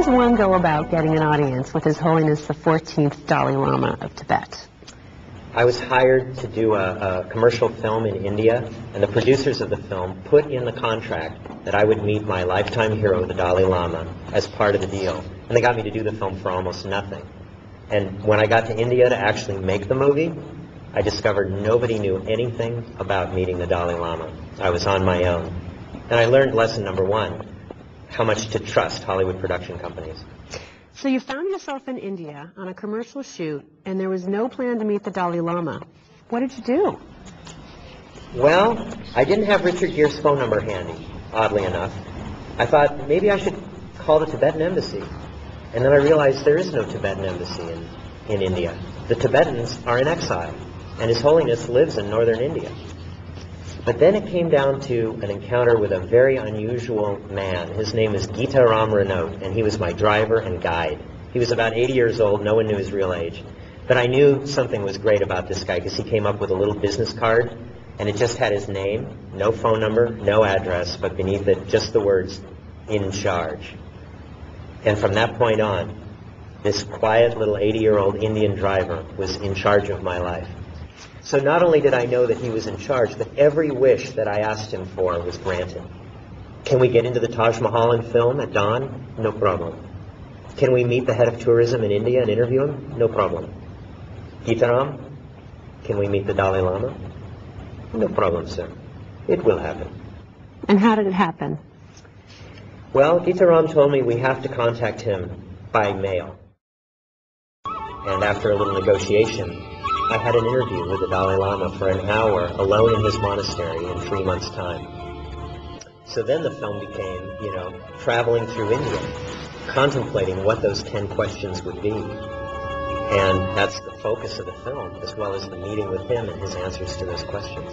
does one go about getting an audience with His Holiness the 14th Dalai Lama of Tibet? I was hired to do a commercial film in India, and the producers of the film put in the contract that I would meet my lifetime hero, the Dalai Lama, as part of the deal. And they got me to do the film for almost nothing. And when I got to India to actually make the movie, I discovered nobody knew anything about meeting the Dalai Lama. I was on my own. And I learned lesson number one, how much to trust Hollywood production companies. So you found yourself in India on a commercial shoot, and there was no plan to meet the Dalai Lama. What did you do? Well, I didn't have Richard Gere's phone number handy, oddly enough. I thought maybe I should call the Tibetan embassy. And then I realized there is no Tibetan embassy in India. The Tibetans are in exile, and His Holiness lives in northern India. But then it came down to an encounter with a very unusual man. His name is Gita Ram Renaud, and he was my driver and guide. He was about 80 years old. No one knew his real age. But I knew something was great about this guy because he came up with a little business card, and it just had his name, no phone number, no address, but beneath it just the words, "in charge." And from that point on, this quiet little 80-year-old Indian driver was in charge of my life. So not only did I know that he was in charge, but every wish that I asked him for was granted. Can we get into the Taj Mahal and film at dawn? No problem. Can we meet the head of tourism in India and interview him? No problem. Gitaram, can we meet the Dalai Lama? No problem, sir. It will happen. And how did it happen? Well, Gitaram told me we have to contact him by mail. And after a little negotiation, I had an interview with the Dalai Lama for an hour alone in his monastery in 3 months' time. So then the film became, traveling through India, contemplating what those 10 questions would be. And that's the focus of the film, as well as the meeting with him and his answers to those questions.